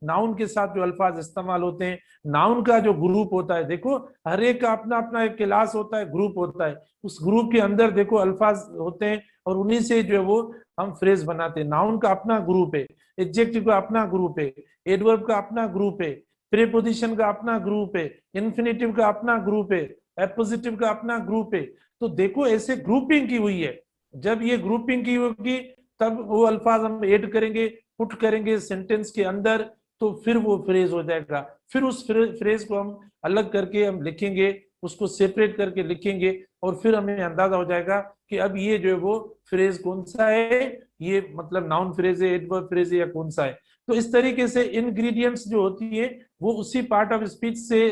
Noun के साथ जो अल्फाज इस्तेमाल होते हैं, नाउन का जो ग्रुप होता है, देखो हर एक का अपना अपना एक क्लास होता है, ग्रुप होता है, उस ग्रुप के अंदर देखो अल्फाज होते हैं और उन्हीं से जो है वो हम फ्रेज बनाते हैं। नाउन का अपना ग्रुप है, एडजेक्टिव का अपना ग्रुप है, एडवर्ब का अपना ग्रुप है, प्रीपोजिशन का अपना ग्रुप है, इन्फिनेटिव का अपना ग्रुप है, एपोजिटिव का अपना ग्रुप है। तो देखो ऐसे ग्रुपिंग की हुई है। जब ये ग्रुपिंग की होगी तब वो अल्फाज हम ऐड करेंगे, पुट करेंगे सेंटेंस के अंदर, तो फिर वो फ्रेज हो जाएगा। फिर उस फ्रेज को हम अलग करके हम लिखेंगे, उसको सेपरेट करके लिखेंगे, और फिर हमें अंदाजा हो जाएगा कि अब ये जो है वो फ्रेज कौन सा है, ये मतलब नाउन फ्रेज है, एडवर्ब फ्रेज है, या कौन सा है। तो इस तरीके से इंग्रेडिएंट्स जो होती है वो उसी पार्ट ऑफ स्पीच से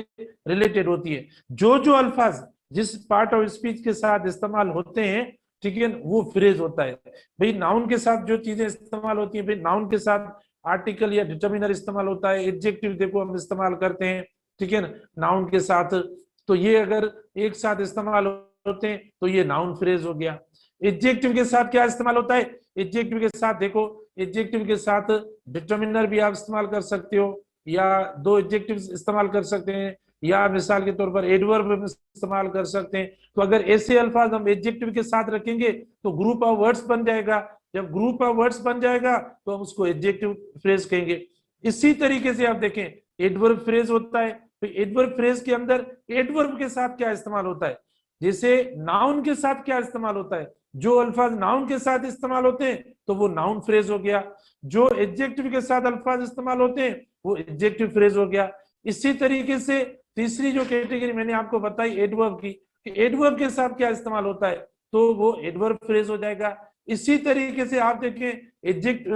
रिलेटेड होती है। जो जो अल्फाज जिस पार्ट ऑफ स्पीच के साथ इस्तेमाल होते हैं, ठीक है, वो फ्रेज होता है। भाई नाउन के साथ जो चीजें इस्तेमाल होती है, भाई नाउन के साथ आर्टिकल या डिटर्मिनर इस्तेमाल होता है, एडजेक्टिव देखो हम इस्तेमाल करते हैं, ठीक है ना, नाउन के साथ। तो ये अगर एक साथ इस्तेमाल होते हैं तो ये नाउन फ्रेज हो गया। एडजेक्टिव के साथ क्या इस्तेमाल होता है, एडजेक्टिव के साथ देखो, एडजेक्टिव के साथ डिटर्मिनर भी आप इस्तेमाल कर सकते हो, या दो एडजेक्टिव इस्तेमाल कर सकते हैं, या मिसाल के तौर पर एडवर्ब इस्तेमाल कर सकते हैं। तो अगर ऐसे अल्फाज हम एडजेक्टिव के साथ रखेंगे तो ग्रुप ऑफ वर्ड्स बन जाएगा। जब ग्रुप ऑफ वर्ड्स बन जाएगा तो हम उसको एडजेक्टिव फ्रेज कहेंगे। इसी तरीके से आप देखें एडवर्ब फ्रेज होता है, तो एडवर्ब फ्रेज के अंदर एडवर्ब के साथ क्या इस्तेमाल होता है, जैसे नाउन के साथ क्या इस्तेमाल होता है, जो अल्फाज नाउन के साथ इस्तेमाल होते हैं तो वो नाउन फ्रेज हो गया, जो एडजेक्टिव के साथ अल्फाज इस्तेमाल होते हैं वो एडजेक्टिव फ्रेज हो गया। इसी तरीके से तीसरी जो कैटेगरी मैंने आपको बताई एडवर्ब की, एडवर्ब के साथ क्या इस्तेमाल होता है तो वो एडवर्ब फ्रेज हो जाएगा। इसी तरीके से आप देखें एडजेक्ट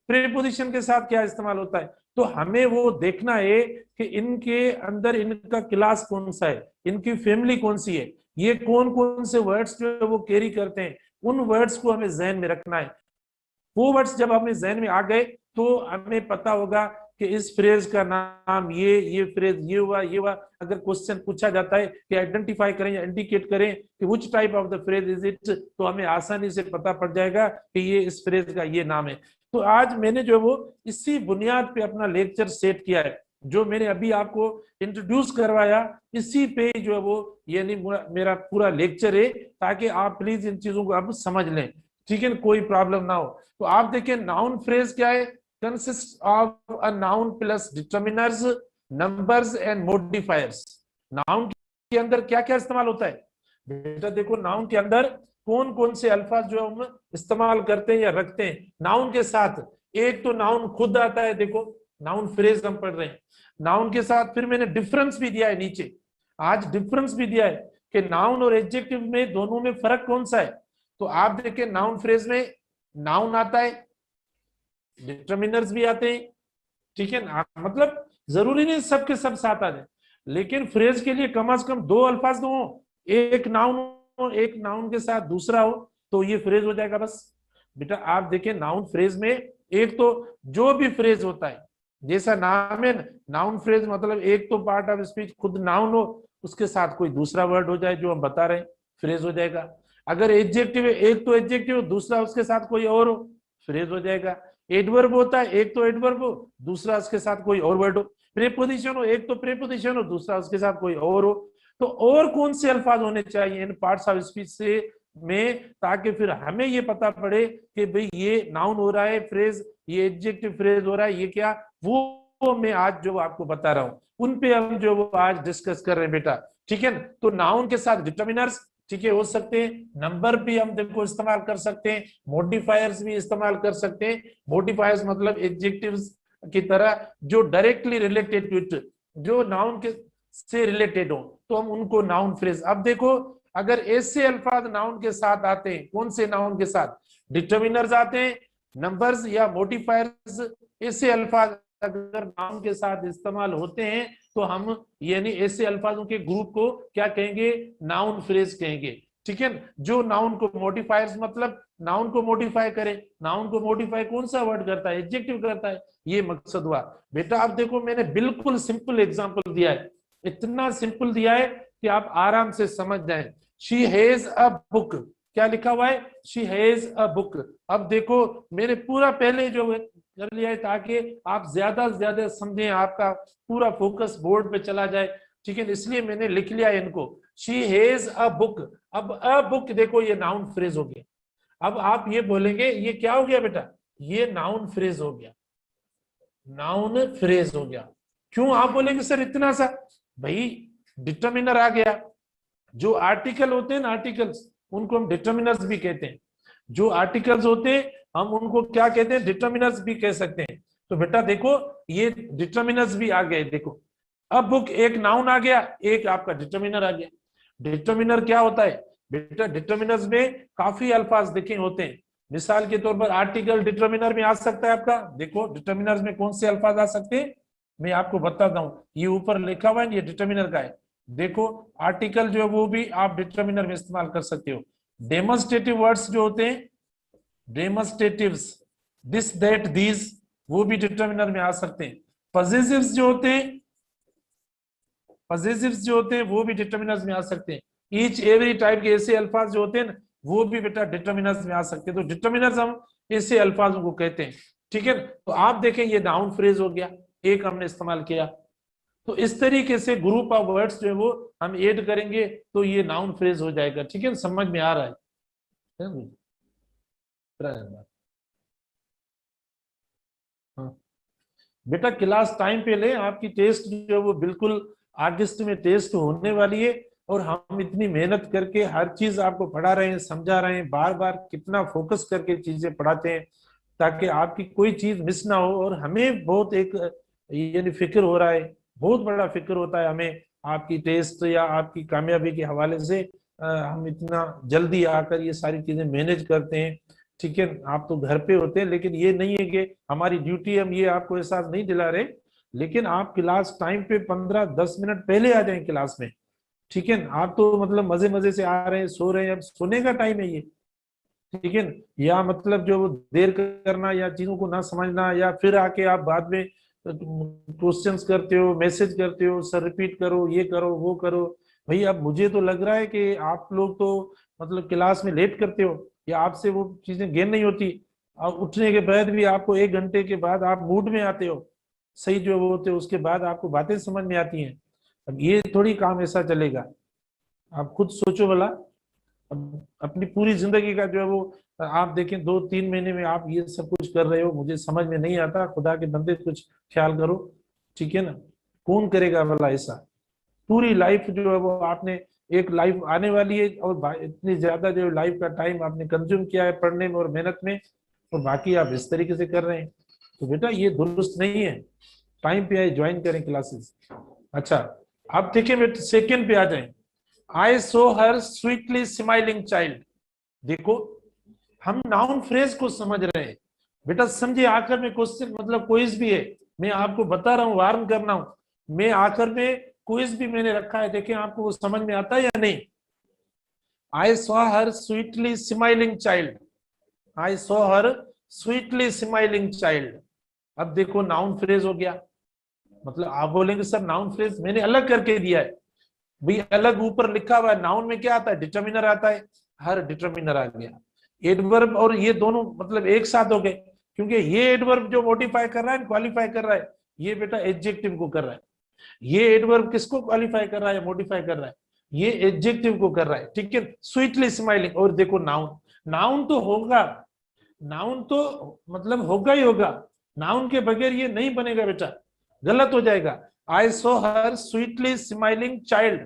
प्रीपोजिशन के साथ क्या इस्तेमाल होता है, तो हमें वो देखना है कि इनके अंदर इनका क्लास कौन सा है, इनकी फैमिली कौन सी है, ये कौन कौन से वर्ड्स जो है वो कैरी करते हैं, उन वर्ड्स को हमें जहन में रखना है। वो वर्ड्स जब हमें जहन में आ गए तो हमें पता होगा कि इस फ्रेज का नाम ये फ्रेज ये हुआ ये हुआ। अगर क्वेश्चन पूछा जाता है कि आइडेंटिफाई करें या इंडिकेट करें कि which type of the phrase is it, तो हमें आसानी से पता पड़ जाएगा कि ये इस फ्रेज का ये नाम है। तो आज मैंने जो है वो इसी बुनियाद पे अपना लेक्चर सेट किया है, जो मैंने अभी आपको इंट्रोड्यूस करवाया, इसी पे जो है वो यानी मेरा पूरा लेक्चर है, ताकि आप प्लीज इन चीजों को अब समझ लें, ठीक है, कोई प्रॉब्लम ना हो। तो आप देखिए नाउन फ्रेज क्या है, consist of a noun plus determiners, numbers and modifiers. Noun के अंदर क्या क्या इस्तेमाल होता है बेटा, देखो नाउन के अंदर कौन कौन से अल्फाज जो हम इस्तेमाल करते हैं या रखते हैं नाउन के साथ। एक तो नाउन खुद आता है, देखो नाउन फ्रेज हम पढ़ रहे हैं नाउन के साथ, फिर मैंने डिफरेंस भी दिया है नीचे, आज डिफरेंस भी दिया है कि नाउन और एडजेक्टिव में दोनों में फर्क कौन सा है। तो आप देखिए नाउन फ्रेज में नाउन आता है, डिटर्मिनर्स भी आते हैं, ठीक है ना, मतलब जरूरी नहीं सबके सब साथ आ जाए, लेकिन फ्रेज के लिए कम से कम दो अल्फाज तो हो, एक नाउन हो, एक नाउन के साथ दूसरा हो, तो ये फ्रेज हो जाएगा बस। बेटा आप देखिए नाउन फ्रेज में एक तो जो भी फ्रेज होता है, जैसा नाम है नाउन फ्रेज, मतलब एक तो पार्ट ऑफ स्पीच खुद नाउन हो, उसके साथ कोई दूसरा वर्ड हो जाए जो हम बता रहे हैं, फ्रेज हो जाएगा। अगर एडजेक्टिव है, एक तो एडजेक्टिव हो, दूसरा उसके साथ कोई और हो, फ्रेज हो जाएगा। एडवर्ब होता है, एक तो एडवर्ब हो, दूसरा उसके साथ कोई और वर्ड हो। प्रीपोजिशन हो, एक तो प्रीपोजिशन हो, दूसरा उसके साथ कोई और हो। तो और कौन से अल्फाज होने चाहिए इन पार्ट्स ऑफ स्पीच से में, ताकि फिर हमें ये पता पड़े कि भाई ये नाउन हो रहा है फ्रेज, ये एडजेक्टिव फ्रेज हो रहा है, ये क्या, वो मैं आज जो आपको बता रहा हूं उन पे हम जो वो आज डिस्कस कर रहे हैं बेटा, ठीक है ना। तो नाउन के साथ डिटर्मिनर्स, ठीक है, हो सकते हैं, नंबर भी हम देखो इस्तेमाल कर सकते हैं, मॉडिफायर्स भी इस्तेमाल कर सकते हैं। मॉडिफायर्स मतलब एडजेक्टिव्स की तरह जो डायरेक्टली रिलेटेड टू इट, जो नाउन के से रिलेटेड हो, तो हम उनको नाउन फ्रेज। अब देखो अगर ऐसे अल्फाज नाउन के साथ आते हैं, कौन से नाउन के साथ, डिटर्मिनर्स आते हैं, नंबर्स या मॉडिफायर्स, ऐसे अल्फाज अगर नाउन के साथ इस्तेमाल होते हैं तो हम यानी ऐसे अल्फाजों के ग्रुप को क्या कहेंगे, नाउन फ्रेज कहेंगे, ठीक है। जो नाउन को मॉडिफायर्स मतलब नाउन को मॉडिफाई करे, नाउन को मॉडिफाई कौन सा वर्ड करता है, एडजेक्टिव करता है, ये मकसद हुआ बेटा। आप देखो मैंने बिल्कुल सिंपल एग्जांपल दिया है, इतना सिंपल दिया है कि आप आराम से समझ जाएं। शी हैज अ बुक, क्या लिखा हुआ है, शी हैज अ बुक। अब देखो मैंने पूरा पहले जो कर लिया है ताकि आप ज्यादा से ज्यादा समझें, आपका पूरा फोकस बोर्ड पे चला जाए। ठीक है, इसलिए मैंने लिख लिया इनको। She has a book. अब अ बुक देखो ये नाउन फ्रेज हो गया। अब आप ये बोलेंगे ये क्या हो गया बेटा, ये नाउन फ्रेज हो गया, नाउन फ्रेज हो गया। क्यों आप बोलेंगे सर इतना सा, भाई डिटर्मिनर आ गया। जो आर्टिकल होते हैं ना, आर्टिकल्स, उनको हम डिटर्मिनर्स भी कहते हैं। जो आर्टिकल्स होते हैं हम उनको क्या कहते हैं, डिटर्मिनर्स भी कह सकते हैं। तो बेटा देखो ये डिटर्मिनर्स भी आ गए। देखो अब बुक एक नाउन आ गया, एक आपका डिटर्मिनर आ गया। डिटर्मिनर क्या होता है बेटा, डिटर्मिनर्स में काफी अल्फाज देखे होते हैं। मिसाल के तौर पर आर्टिकल डिटर्मिनर में आ सकता है आपका। देखो डिटर्मिनर्स में कौन से अल्फाज आ सकते हैं, मैं आपको बताता हूं। ये ऊपर लिखा हुआ है, ये डिटर्मिनर का है। देखो आर्टिकल जो है वो भी आप डिटर्मिनर में इस्तेमाल कर सकते हो। डेमोन्स्ट्रेटिव वर्ड्स जो होते हैं, डेमोन्स्ट्रेटिव्स, दिस दैट दीज, वो भी डिटर्मिनर में आ सकते हैं। पजेसिव्स जो होते हैं, पजेसिव्स जो होते हैं वो भी डिटर्मिनर्स में आ सकते हैं। ईच एवरी टाइप के ऐसे अल्फाज जो होते हैं ना, वो भी बेटा डिटर्मिनर्स में आ सकते हैं। तो डिटर्मिनर्स हम ऐसे अल्फाजों को कहते हैं। ठीक है, तो आप देखें ये नाउन फ्रेज हो गया, एक हमने इस्तेमाल किया। तो इस तरीके से ग्रुप ऑफ वर्ड्स जो है वो हम ऐड करेंगे तो ये नाउन फ्रेज हो जाएगा। ठीक है, समझ में आ रहा है? हाँ बेटा क्लास टाइम पे ले, आपकी टेस्ट जो है वो बिल्कुल अगस्त में टेस्ट होने वाली है। और हम इतनी मेहनत करके हर चीज आपको पढ़ा रहे हैं, समझा रहे हैं, बार बार कितना फोकस करके चीजें पढ़ाते हैं ताकि आपकी कोई चीज मिस ना हो। और हमें बहुत एक यानी फिक्र हो रहा है, बहुत बड़ा फिक्र होता है हमें आपकी टेस्ट या आपकी कामयाबी के हवाले से। हम इतना जल्दी आकर ये सारी चीजें मैनेज करते हैं। ठीक है, आप तो घर पे होते हैं, लेकिन ये नहीं है कि हमारी ड्यूटी, हम ये आपको एहसास नहीं दिला रहे। लेकिन आप क्लास टाइम पे 15-10 मिनट पहले आ जाएं क्लास में। ठीक है, आप तो मतलब मजे मजे से आ रहे हैं, सो रहे हैं, अब सोने का टाइम है ये। ठीक है, या मतलब जो देर करना या चीजों को ना समझना, या फिर आके आप बाद में क्वेश्चंस करते हो, मैसेज करते हो, सर रिपीट करो, ये करो, वो करो। भाई अब मुझे तो लग रहा है कि आप लोग तो मतलब क्लास में लेट करते हो या आपसे वो चीजें गेन नहीं होती। और उठने के बाद भी आपको 1 घंटे के बाद आप मूड में आते हो, सही जो वो होते हो, उसके बाद आपको बातें समझ में आती हैं। अब ये थोड़ी काम ऐसा चलेगा, आप खुद सोचो भला। अब अपनी पूरी जिंदगी का जो है वो आप देखें 2-3 महीने में आप ये सब कुछ कर रहे हो, मुझे समझ में नहीं आता। खुदा के बंदे कुछ ख्याल करो। ठीक है ना, कौन करेगा भला ऐसा। पूरी लाइफ जो है वो आपने, एक लाइफ आने वाली है और इतनी ज्यादा जो लाइफ का टाइम आपने कंज्यूम किया है पढ़ने में और मेहनत में, और बाकी आप इस तरीके से कर रहे हैं। तो बेटा ये दुरुस्त नहीं है। टाइम पे आए, ज्वाइन करें क्लासेस। अच्छा अब देखिए बेटा सेकंड पे आ जाए। आई सो हर स्वीटली स्माइलिंग चाइल्ड। देखो हम नाउन फ्रेज को समझ रहे हैं बेटा, समझिए आखिर में क्वेश्चन मतलब क्विज भी है। मैं आपको बता रहा हूँ, वार्न करना हूं, मैं आखिर में क्विज भी मैंने रखा है, देखें आपको वो समझ में आता है या नहीं। I saw her sweetly smiling child, I saw her sweetly smiling child. अब देखो नाउन फ्रेज हो गया। मतलब आप बोलेंगे सर नाउन फ्रेज मैंने अलग करके दिया है। भाई अलग ऊपर लिखा हुआ है, नाउन में क्या आता है, डिटर्मिनर आता है, हर डिटर्मिनर आ गया। एडवर्ब और ये दोनों मतलब एक साथ हो गए, क्योंकि ये एडवर्ब जो मॉडिफाई कर रहा है, क्वालिफाई कर रहा है, ये बेटा एडजेक्टिव को कर रहा है। ये एडवर्ब किसको क्वालिफाई कर रहा है, मॉडिफाई कर रहा है, ये एडजेक्टिव को कर रहा है। ठीक है, स्वीटली स्माइलिंग। और देखो नाउन, नाउन तो होगा, नाउन तो मतलब होगा ही होगा, नाउन के बगैर ये नहीं बनेगा बेटा, गलत हो जाएगा। आई सो हर स्वीटली स्माइलिंग चाइल्ड।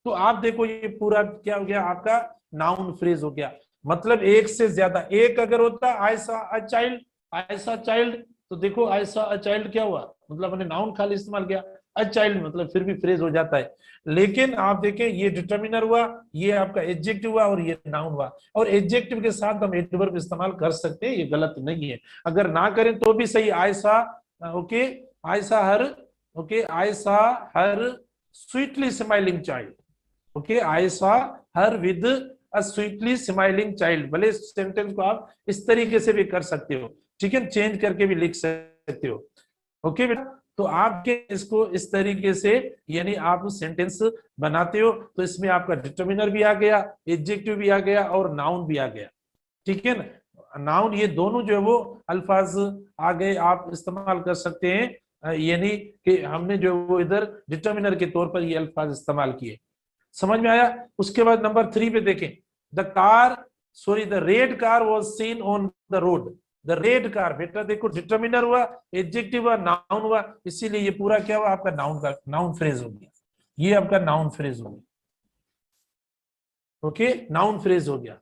तो आप देखो ये पूरा क्या हो गया आपका, नाउन फ्रेज हो गया। मतलब एक से ज्यादा, एक अगर होता I saw a child, I saw child, तो देखो आई सॉ अ चाइल्ड क्या हुआ, मतलब मैंने नाउन खाली इस्तेमाल किया, अ चाइल्ड मतलब फिर भी फ्रेज हो जाता है। लेकिन आप देखें ये डिटर्मिनर हुआ, ये आपका एडजेक्टिव हुआ, और ये नाउन हुआ। और एडजेक्टिव के साथ हम एडवर्ब इस्तेमाल कर सकते हैं, ये गलत नहीं है। अगर ना करें तो भी सही, I saw, okay, I saw her, okay, I saw her sweetly smiling child, okay, I saw her with a sweetly smiling child. भले सेंटेंस को आप इस तरीके से भी कर सकते हो, ठीक है, चेंज करके भी लिख सकते हो। ओके बेटा, तो आपके इसको इस तरीके से यानी आप सेंटेंस बनाते हो, तो इसमें आपका डिटर्मिनर भी आ गया, एडजेक्टिव भी आ गया और नाउन भी आ गया। ठीक है ना, नाउन, ये दोनों जो है वो अल्फाज आगे आप इस्तेमाल कर सकते हैं, यानी कि हमने जो वो इधर डिटर्मिनर के तौर पर ये अल्फाज इस्तेमाल किए। समझ में आया? उसके बाद नंबर 3 पे देखें, the red car was seen on the road. The red car, बेटा देखो डिटर्मिनर हुआ, एडजेक्टिव हुआ, नाउन हुआ, इसीलिए ये पूरा क्या हुआ आपका नाउन फ्रेज हो गया। ये आपका नाउन फ्रेज हो गया। ओके, नाउन फ्रेज हो गया।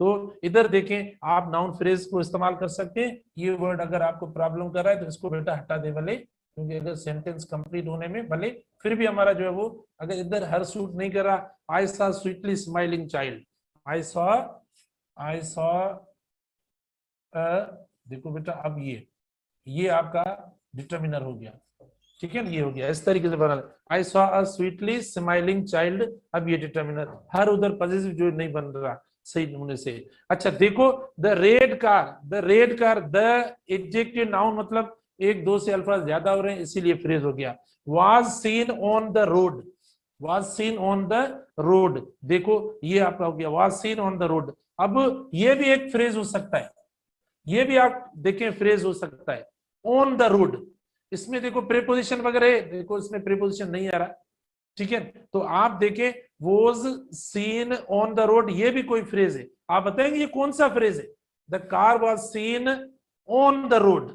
तो इधर देखें, आप नाउन फ्रेज को इस्तेमाल कर सकते हैं। ये वर्ड अगर आपको प्रॉब्लम कर रहा है तो इसको बेटा हटा दे भले, क्योंकि अगर सेंटेंस कंप्लीट होने में भले फिर भी हमारा जो है वो अगर इधर हर सूट नहीं कर रहा, I saw sweetly smiling child, I saw देखो बेटा, अब ये आपका डिटर्मिनर हो गया। ठीक है ना, ये हो गया इस तरीके से बना। I saw a sweetly smiling child, अब ये डिटर्मिनर, हर उधर पॉजिटिव जो नहीं बन रहा सही नमूने से। अच्छा देखो, the red car, the adjective noun मतलब एक दो से अल्फाज ज्यादा हो रहे हैं, इसीलिए फ्रेज हो गया। Was scene on the road, was scene on the road, देखो ये आपका हो गया was scene on the road. अब ये भी एक फ्रेज हो सकता है, ये भी आप देखें फ्रेज हो सकता है, ऑन द रोड। इसमें देखो प्रीपोजिशन वगैरह, देखो इसमें प्रीपोजिशन नहीं आ रहा। ठीक है, तो आप देखें was seen on the road, ये भी कोई फ्रेज है। आप बताएंगे ये कौन सा फ्रेज है? The car was seen on the road,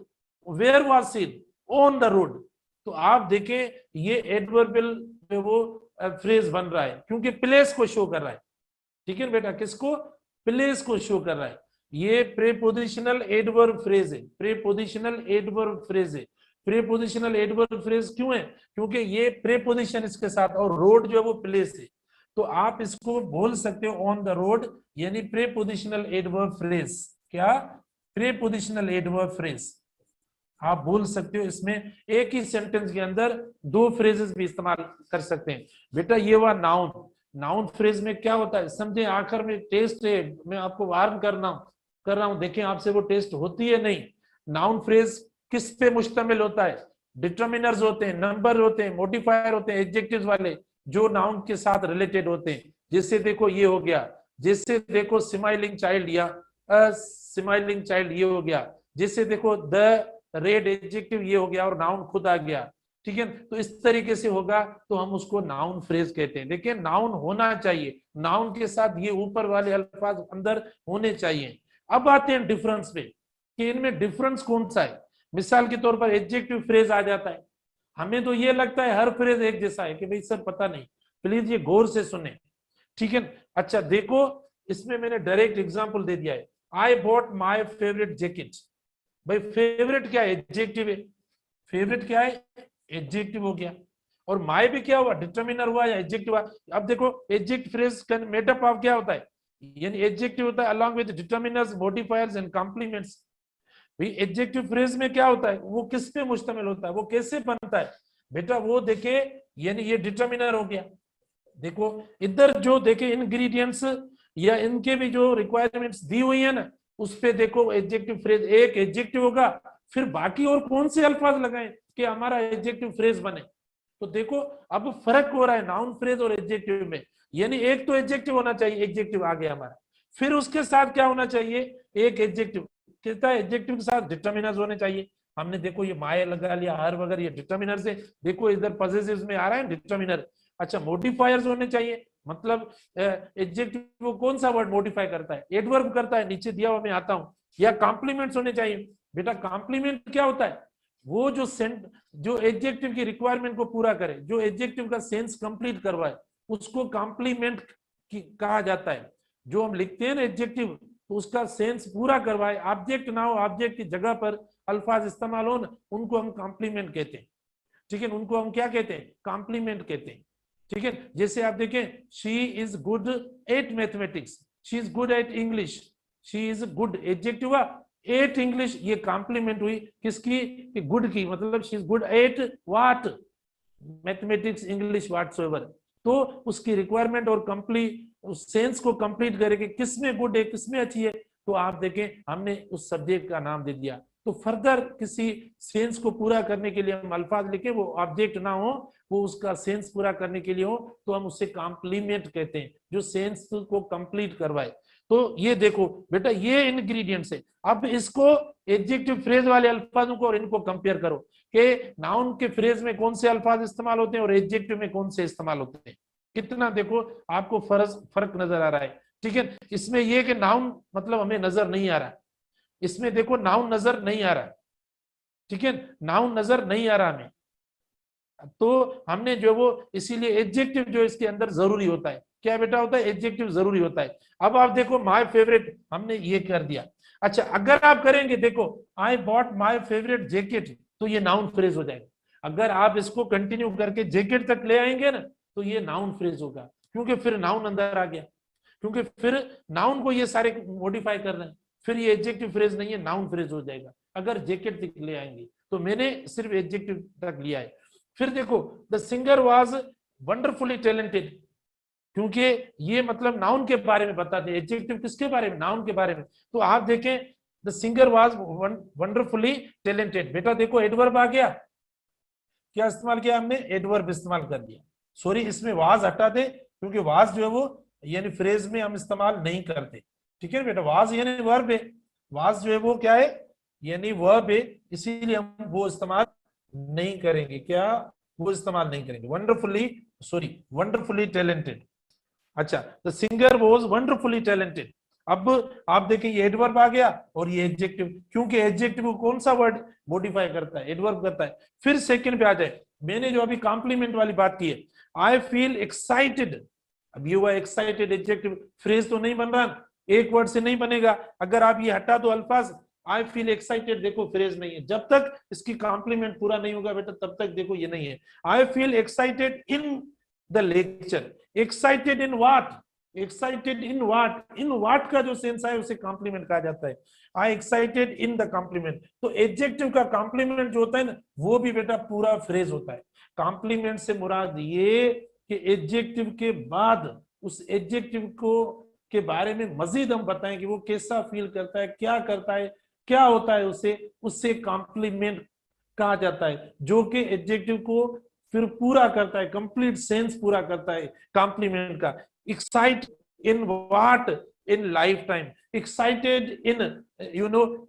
where was seen on the road. तो आप देखें ये एडवर्बियल जो वो फ्रेज बन रहा है, क्योंकि प्लेस को शो कर रहा है। ठीक है बेटा, किसको? प्लेस को शो कर रहा है। ये प्रीपोजिशनल एडवर्ब फ्रेज है, प्रीपोजिशनल एडवर्ब फ्रेज है। प्रीपोजिशनल एडवर्ब फ्रेज क्यों है? क्योंकि ये प्रीपोजिशन इसके साथ, और रोड जो है वो प्लेस है। तो आप इसको बोल सकते हो ऑन द रोड, यानी प्रीपोजिशनल एडवर्ब फ्रेज। क्या? प्रीपोजिशनल एडवर्ब फ्रेज आप बोल सकते हो। इसमें एक ही सेंटेंस के अंदर दो फ्रेजेस भी इस्तेमाल कर सकते हैं। बेटा ये हुआ नाउन। नाउन फ्रेज में क्या होता है समझे, आखिर में टेस्ट है, मैं आपको वार्न कर रहा हूं, देखें आपसे वो टेस्ट होती है नहीं। नाउन फ्रेज किस पे मुश्तमिल होता है? डिटर्मिनर्स होते हैं, नंबर होते हैं, मॉडिफायर होते हैं, एडजेक्टिव्स वाले जो नाउन के साथ रिलेटेड होते हैं। जैसे देखो ये हो गया, जैसे देखो स्माइलिंग चाइल्ड या स्माइलिंग चाइल्ड ये हो गया, जैसे देखो द रेड एडजेक्टिव ये हो गया और नाउन खुद आ गया। ठीक है, तो इस तरीके से होगा तो हम उसको नाउन फ्रेज कहते हैं। देखिए नाउन होना चाहिए, नाउन के साथ ये ऊपर वाले अल्फाज अंदर होने चाहिए। अब आते हैं डिफरेंस पे कि इनमें डिफरेंस कौन सा है। मिसाल के तौर पर एडजेक्टिव फ्रेज आ जाता है, हमें तो ये लगता है हर फ्रेज एक जैसा है कि भाई सर पता नहीं, प्लीज ये गौर से सुने। ठीक है, अच्छा देखो इसमें मैंने डायरेक्ट एग्जांपल दे दिया है। I bought my favourite jacket, भाई फेवरेट क्या है? एडजेक्टिव है। फेवरेट क्या है? एडजेक्टिव हो गया। और माय भी क्या हुआ? डिटर्मिनर हुआ या एडजेक्टिव हुआ। अब देखो एडजेक्टिव फ्रेज का मेडअप ऑफ क्या होता है, यानी एडजेक्टिव होता है along with determiners, modifiers and complements. भाई एडजेक्टिव फ्रेज में क्या होता है, वो किस पे मुश्तमिल होता है, वो कैसे बनता है? बेटा वो देखे, यानी ये डिटर्मिनर हो गया। देखो इधर जो देखे इंग्रेडिएंट्स या इनके भी जो रिक्वायरमेंट्स दी हुई है ना, उस पे देखो एडजेक्टिव फ्रेज, एक एडजेक्टिव होगा, फिर बाकी और कौन से अल्फाज लगाएं कि हमारा एडजेक्टिव फ्रेज बने। तो देखो अब फर्क हो रहा है नाउन फ्रेज और एडजेक्टिव में, यानी एक तो एडजेक्टिव होना चाहिए, एडजेक्टिव आ गया हमारा, फिर उसके साथ क्या होना चाहिए? एक एडजेक्टिव। कितना? एडजेक्टिव के साथ डिटर्मिनर्स होने चाहिए। हमने देखो ये माय लगा लिया, हर वगैरह, ये डिटर्मिनर से देखो इधर पॉसेसिव्स में आ रहा है डिटर्मिनर। अच्छा मॉडिफायर्स होने चाहिए, मतलब एडजेक्टिव को कौन सा वर्ड मॉडिफाई करता है? एडवर्ब करता है, नीचे दिया हुआ मैं आता हूं। या कॉम्प्लीमेंट्स होने चाहिए। बेटा कॉम्प्लीमेंट क्या होता है? वो जो एडजेक्टिव की रिक्वायरमेंट को पूरा करे, जो एडजेक्टिव का सेंस कंप्लीट करवाए, उसको कॉम्प्लीमेंट कहा जाता है। जो हम लिखते हैं ना एडजेक्टिव, तो उसका सेंस पूरा करवाए, ऑब्जेक्ट ना हो, ऑब्जेक्ट की जगह पर अल्फाज इस्तेमाल हो ना, उनको हम कॉम्प्लीमेंट कहते हैं। ठीक है, उनको हम क्या कहते हैं? कॉम्प्लीमेंट कहते हैं। ठीक है, जैसे आप देखें, she is good at mathematics, she is good at English, she is good adjective हुआ, एट इंग्लिश ये कॉम्प्लीमेंट हुई किसकी? गुड की, मतलब she is good at what? Mathematics, English, whatsoever. तो उसकी रिक्वायरमेंट और कंप्लीट उस सेंस को कंप्लीट करेंगे, किसमें गुड है, किसमें अच्छी है। तो आप देखें हमने उस सब्जेक्ट का नाम दे दिया। तो फर्दर किसी सेंस को पूरा करने के लिए हम अल्फाज लिखे, वो ऑब्जेक्ट ना हो, वो उसका सेंस पूरा करने के लिए हो, तो हम उससे कॉम्प्लीमेंट कहते हैं, जो सेंस को कंप्लीट करवाए। तो ये देखो बेटा ये इंग्रेडिएंट्स है। अब इसको एडजेक्टिव फ्रेज वाले अल्फाजों को और इनको कंपेयर करो कि नाउन के फ्रेज में कौन से अल्फाज इस्तेमाल होते हैं और एडजेक्टिव में कौन से इस्तेमाल होते हैं। कितना देखो आपको फर्क नजर आ रहा है। ठीक है, इसमें यह कि नाउन मतलब हमें नजर नहीं आ रहा, इसमें देखो नाउन नजर नहीं आ रहा। ठीक है, नाउन नजर नहीं आ रहा हमें, तो हमने जो वो इसीलिए एडजेक्टिव जो इसके अंदर जरूरी होता है। क्या बेटा होता है? एडजेक्टिव जरूरी होता है। अब आप देखो माय फेवरेट हमने ये कर दिया। अच्छा अगर आप करेंगे देखो I bought my favourite jacket, तो ये नाउन फ्रेज हो जाएगा। अगर आप इसको कंटिन्यू करके जैकेट तक ले आएंगे ना तो ये नाउन फ्रेज होगा, क्योंकि फिर नाउन अंदर आ गया, क्योंकि फिर नाउन को ये सारे मॉडिफाई कर रहे हैं, फिर ये एडजेक्टिव फ्रेज नहीं है, नाउन फ्रेज हो जाएगा अगर जैकेट तक ले आएंगे। तो मैंने सिर्फ एडजेक्टिव तक लिया है। फिर देखो the singer was wonderfully talented, क्योंकि ये मतलब नाउन के बारे में बताते हैं। एडजेक्टिव किसके बारे में? नाउन के बारे में। तो आप देखें the singer was wonderfully talented, बेटा देखो एडवर्ब आ गया। क्या इस्तेमाल किया हमने? एडवर्ब इस्तेमाल कर दिया। सॉरी इसमें वाज हटा दे, क्योंकि वाज जो है वो यानी फ्रेज में हम इस्तेमाल नहीं करते। ठीक है बेटा, वाज यानी वर्ब है, वाज जो है वो क्या है? यानी वर्ब है, इसीलिए हम वो इस्तेमाल नहीं करेंगे। क्या? वो इस्तेमाल नहीं करेंगे। Wonderfully talented. अच्छा the singer was wonderfully talented. अब आप देखें ये एडवर्ब आ गया और ये एडजेक्टिव, क्योंकि एडजेक्टिव को कौन सा वर्ड मॉडिफाई करता है? एडवर्ब करता है। फिर सेकंड पे आ जाए, मैंने जो अभी कॉम्प्लीमेंट वाली बात की है, आई फील एक्साइटेड। अब ये हुआ एक्साइटेड, एडजेक्टिव फ्रेज तो नहीं बन रहा, एक वर्ड से नहीं बनेगा। अगर आप ये हटा दो अल्फाज आई फील एक्साइटेड, देखो फ्रेज नहीं है। जब तक इसकी कॉम्प्लीमेंट पूरा नहीं होगा बेटा तब तक देखो ये नहीं है। I feel excited in the lecture. Excited in what? Excited in what? In what का जो सेंस है उसे कॉम्प्लीमेंट कहा जाता है। I excited in the complement. तो एडजेक्टिव का कॉम्प्लीमेंट जो होता है ना वो भी बेटा पूरा फ्रेज होता है। कॉम्प्लीमेंट से मुराद ये कि एडजेक्टिव के बाद उस एडजेक्टिव को के बारे में मजीद हम बताएं कि वो कैसा फील करता है, क्या करता है, क्या होता है, उससे कॉम्प्लीमेंट कहा जाता है, जो कि एडजेक्टिव को फिर पूरा करता है, कंप्लीट सेंस पूरा करता है कॉम्प्लीमेंट का। Excite in what? In life time. Excited in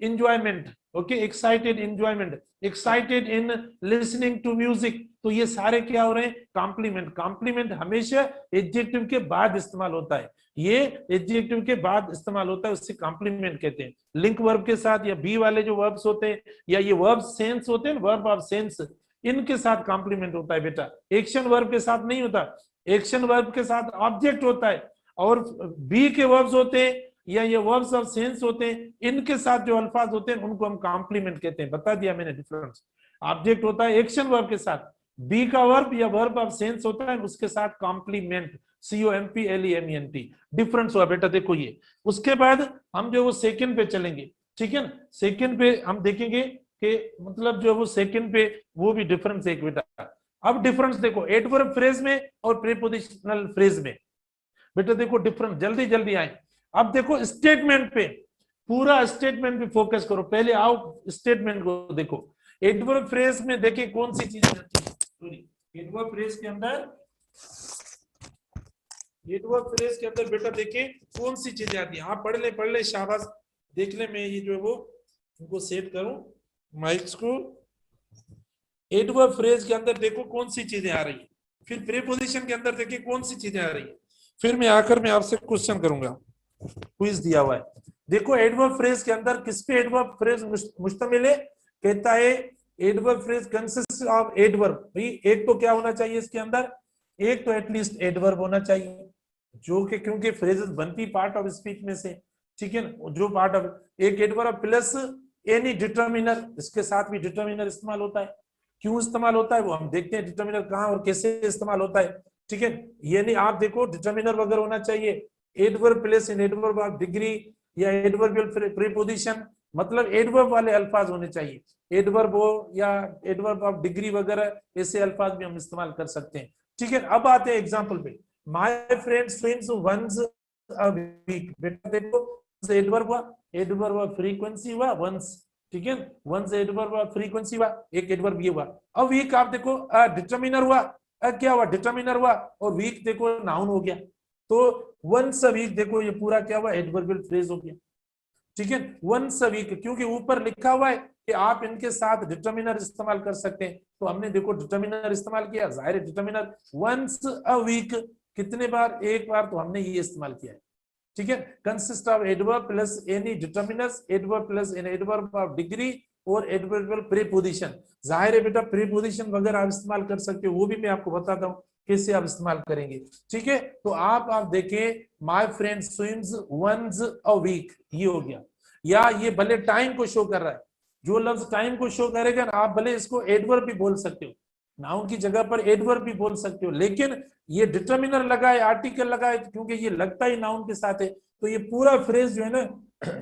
enjoyment. Okay, excited enjoyment, excited in listening to music. तो ये सारे क्या हो रहे हैं? कॉम्प्लीमेंट। कॉम्प्लीमेंट हमेशा एडजेक्टिव के बाद इस्तेमाल होता है, ये एडजेक्टिव के बाद इस्तेमाल होता है, उससे कॉम्प्लीमेंट कहते हैं। लिंक वर्ब के साथ या बी वाले जो वर्ब्स होते हैं या ये वर्ब सेंस होते हैं, वर्ब ऑफ सेंस, इनके साथ कॉम्प्लीमेंट होता है बेटा। एक्शन वर्ब के साथ नहीं होता, एक्शन वर्ब के साथ ऑब्जेक्ट होता है, और बी के वर्ब्स होते हैं या ये वर्ब्स ऑफ सेंस होते हैं, इनके साथ जो अल्फाज होते हैं उनको हम कॉम्प्लीमेंट कहते हैं। बता दिया मैंने डिफरेंस। ऑब्जेक्ट होता है एक्शन वर्ब के साथ, बी का वर्ब या वर्ब ऑफ सेंस होता है उसके साथ कॉम्प्लीमेंट, COMPLEMENT। डिफरेंस हुआ बेटा देखो ये। उसके बाद हम जो वो सेकंड पे चलेंगे, ठीक है ना। सेकंड पे हम देखेंगे कि मतलब जो वो सेकंड पे वो भी डिफरेंस है बेटा। अब डिफरेंस देखो एडवर्ब फ्रेज में और प्रीपोजिशनल फ्रेज में। बेटा देखो डिफरेंस, जल्दी जल्दी आए। अब देखो स्टेटमेंट पे, पूरा स्टेटमेंट पे फोकस करो। पहले आओ स्टेटमेंट को देखो। एडवर्ब फ्रेज में देखिए कौन सी चीजें आती है। एडवर्ब फ्रेज के अंदर, एडवर्ब फ्रेज के अंदर बेटा देखिए कौन सी चीजें आती है। आप पढ़ ले शाबाश। देख ले, मैं ये जो है वो उनको सेट करूं माइक्स को। एडवर्ब फ्रेज के अंदर देखो कौन सी चीजें आ रही है, फिर प्रीपोजिशन के अंदर देखिए कौन सी चीजें आ रही है, फिर मैं आकर मैं आपसे क्वेश्चन करूंगा, क्विज दिया हुआ है। देखो एडवर्ब फ्रेज के अंदर किस पे एडवर्ब फ्रेज मुश्तमिल है? कहता है adverb phrase consist of adverb. भाई एक तो क्या होना चाहिए इसके अंदर? एक तो एटलीस्ट एडवर्ब होना चाहिए, जो कि क्योंकि फ्रेजेस बनती पार्ट ऑफ स्पीच में से, ठीक है ना। जो पार्ट ऑफ एक एडवर्ब प्लस एनी डिटर्मिनर, इसके साथ भी डिटर्मिनर इस्तेमाल होता है। क्यों इस्तेमाल होता है वो हम देखते हैं, डिटर्मिनर कहाँ और कैसे इस्तेमाल होता है, ठीक है। ये नहीं आप देखो डिटर्मिनर वगैरह होना चाहिए, adverb place in adverb of degree या एडवर्बियल प्रीपोजिशन, मतलब एडवर्ब वाले अल्फाज होने चाहिए। एडवर्ब हो या एडवर्ब ऑफ डिग्री वगैरह ऐसे अल्फाज भी हम इस्तेमाल कर सकते हैं, ठीक है। अब आते हैं एग्जांपल पे। My friend swims once a week. बेटा देखो एडवर्ब हुआ, एडवर्ब ऑफ फ्रीक्वेंसी हुआ वंस, ठीक है। वंस एडवर्ब ऑफ फ्रीक्वेंसी हुआ, एक एडवर्ब ये हुआ। अब वीक आप देखो डिटर्मिनर हुआ, क्या हुआ? डिटर्मिनर हुआ, और वीक देखो नाउन हो गया। तो वंस अ वीक, देखो ये पूरा क्या हुआ, एडवर्बियल फ्रेज हो गया। ठीक है, वंस अ वीक, क्योंकि ऊपर लिखा हुआ है कि आप इनके साथ डिटर्मिनर इस्तेमाल कर सकते हैं, तो हमने देखो डिटर्मिनर इस्तेमाल किया, जाहिर है डिटर्मिनर वंस अ वीक कितने बार, एक बार, तो हमने ये इस्तेमाल किया है। ठीक है, consist of adverb plus any determiners, adverb plus an adverb of degree और एडवर्बियल प्रीपोजिशन। जाहिर है बेटा प्रीपोजिशन वगैरह आप इस्तेमाल कर सकते हो, वो भी मैं आपको बताता हूँ कैसे आप इस्तेमाल करेंगे। ठीक है, तो आप देखें, my friend swims once a week, ये हो गया। या ये भले टाइम को शो कर रहा है, जो लफ्ज टाइम को शो करेगा ना, आप भले इसको एडवर्ब भी बोल सकते हो, नाउन की जगह पर एडवर्ब भी बोल सकते हो, लेकिन ये डिटर्मिनर लगा है, आर्टिकल लगा है, क्योंकि ये लगता ही नाउन के साथ है, तो ये पूरा फ्रेज जो है ना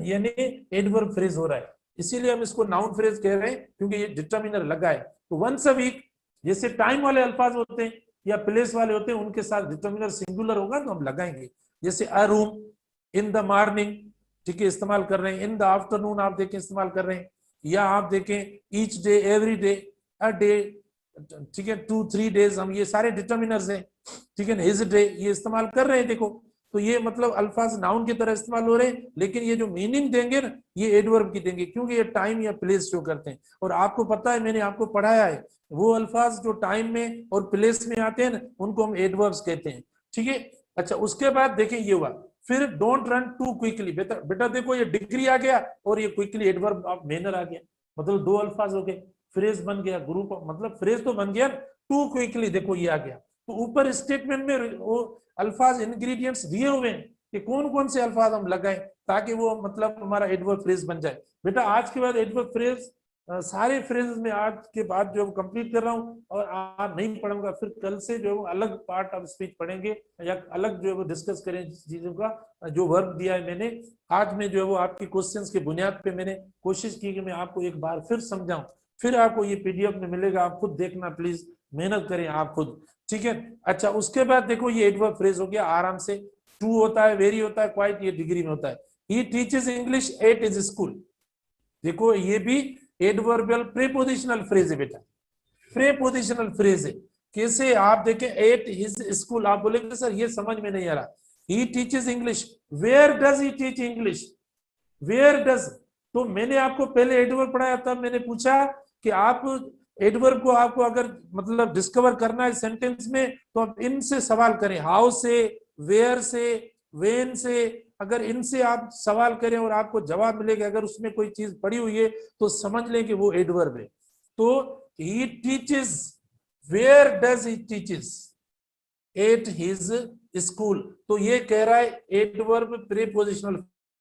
यानी एडवर्ब फ्रेज हो रहा है, इसीलिए हम इसको नाउन फ्रेज कह रहे हैं, क्योंकि ये डिटर्मिनर लगा है। तो वंस अ वीक, जैसे टाइम वाले अल्फाज होते हैं या प्लेस वाले होते हैं, उनके साथ डिटर्मिनर सिंगुलर होगा तो हम लगाएंगे, जैसे अ रूम, इन द मॉर्निंग, ठीक है, इस्तेमाल कर रहे हैं, इन द आफ्टरनून आप देखें इस्तेमाल कर रहे हैं, या आप देखें each day, every day, a day, ठीक है, 2-3 डेज, हम ये सारे डिटर्मिनर्स हैं। ठीक है ना, हिज डे ये इस्तेमाल कर रहे हैं, देखो तो ये मतलब अल्फाज नाउन की तरह इस्तेमाल हो रहे हैं, लेकिन ये जो मीनिंग देंगे ना, ये एडवर्ब की देंगे, क्योंकि ये टाइम या प्लेस शो करते हैं। और आपको पता है, मैंने आपको पढ़ाया है, वो अल्फाज जो टाइम में और प्लेस में आते हैं ना, उनको हम एडवर्ब्स कहते हैं। ठीक है, अच्छा उसके बाद देखें ये हुआ, फिर डोंट रन टू क्विकली, बेटा बेटा देखो ये डिग्री आ गया और ये क्विकली एडवर्ब ऑफ मैनर आ गया, मतलब दो अल्फाज हो गए, फ्रेज बन गया, ग्रुप मतलब फ्रेज तो बन गया, टू क्विकली देखो ये आ गया। तो ऊपर स्टेटमेंट में वो अल्फाज इंग्रेडिएंट्स दिए हुए हैं कि कौन कौन से अल्फाज हम लगाएं ताकि वो मतलब हमारा एडवर्ब फ्रेज बन जाए। बेटा आज के बाद एडवर्ब फ्रेज सारे फ्रेजेस में आज के बाद जो कंप्लीट कर रहा हूँ, और आज नहीं पढ़ूंगा, फिर कल से जो अलग पार्ट ऑफ स्पीच पढ़ेंगे या अलग जो है वो डिस्कस करें चीजों का। जो वर्क दिया है मैंने आज में जो है वो आपकी क्वेश्चंस के बुनियाद पे मैंने कोशिश की कि मैं आपको एक बार फिर समझाऊं, फिर आपको ये पीडीएफ में मिलेगा, आप खुद देखना प्लीज, मेहनत करें आप खुद। ठीक है, अच्छा उसके बाद देखो ये एडवर्ब फ्रेज हो गया आराम से, टू होता है, वेरी होता है, क्वाइट ये डिग्री में होता है। ही teaches English at his school, देखो ये भी एडवर्बियल प्रीपोजिशनल फ्रेज है बेटा, प्रीपोजिशनल फ्रेज है। कैसे, आप देखें एट हिज स्कूल, आप बोलेंगे सर ये समझ में नहीं आ रहा, he teaches English, where does he teach English, where does, तो मैंने आपको पहले एडवर्ब पढ़ाया, तब मैंने पूछा कि आप एडवर्ब को आपको अगर मतलब डिस्कवर करना है सेंटेंस में, तो आप इनसे सवाल करें, हाउ से, वेयर से, वेन से, अगर इनसे आप सवाल करें और आपको जवाब मिलेगा, अगर उसमें कोई चीज पड़ी हुई है तो समझ लें कि वो एडवर्ब है। तो he teaches, where does he teaches, at his school, तो ये कह रहा है एडवर्ब प्रीपोजिशनल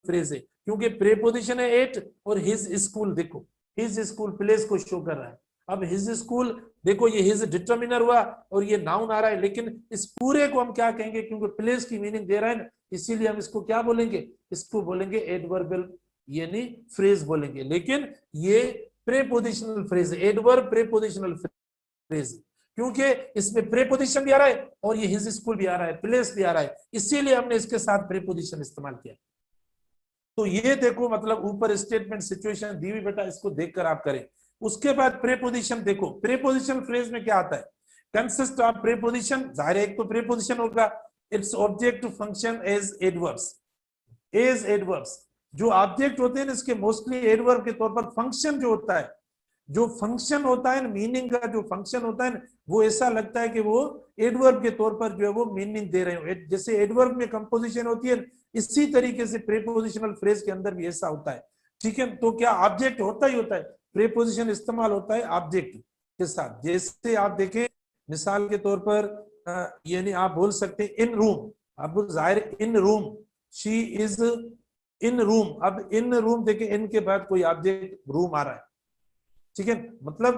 फ्रेज है, क्योंकि प्रीपोजिशन है एट और हिज स्कूल, देखो हिज स्कूल प्लेस को शो कर रहा है। अब हिज स्कूल देखो ये हिज डिटर्मिनर हुआ और ये नाउन आ रहा है, लेकिन इस पूरे को हम क्या कहेंगे, क्योंकि प्लेस की मीनिंग दे रहा है ना, इसीलिए हम इसको क्या बोलेंगे, इसको बोलेंगे एडवर्बियल यानी फ्रेज बोलेंगे, लेकिन ये प्रीपोजिशनल फ्रेज है, एडवर्ब प्रीपोजिशनल फ्रेज, क्योंकि इसमें प्रीपोजिशन भी आ रहा है और ये हिज स्कूल भी आ रहा है, प्लेस भी आ रहा है, इसीलिए हमने इसके साथ प्रीपोजिशन इस्तेमाल किया। तो ये देखो मतलब ऊपर स्टेटमेंट सिचुएशन दी हुई बेटा, इसको देखकर आप करें। उसके बाद प्रीपोजिशन देखो, प्रीपोजिशन फ्रेज में क्या आता है, कंसिस्ट ऑफ प्रीपोजिशन, जाहिर है एक तो प्रीपोजिशन होगा, its object function as adverbs, as adverbs, जो ऑब्जेक्ट होते हैं इसके मोस्टली एडवर्ब के तौर पर, फंक्शन जो होता है, जो फंक्शन होता है मीनिंग का जो फंक्शन होता है वो ऐसा लगता है कि वो एडवर्ब के तौर पर जो है वो मीनिंग दे रहे हो, जैसे एडवर्ब में कंपोजिशन होती है, इसी तरीके से प्रीपोजिशनल फ्रेज के अंदर भी ऐसा होता है। ठीक है, तो क्या ऑब्जेक्ट होता ही होता है, प्रीपोजिशन इस्तेमाल होता है ऑब्जेक्ट के साथ, जैसे आप देखें मिसाल के तौर पर यानी आप बोल सकते हैं इन रूम, अब जाहिर in room, she is in room, अब इन रूम देखें, इन के बाद कोई ऑब्जेक्ट रूम आ रहा है, ठीक है, मतलब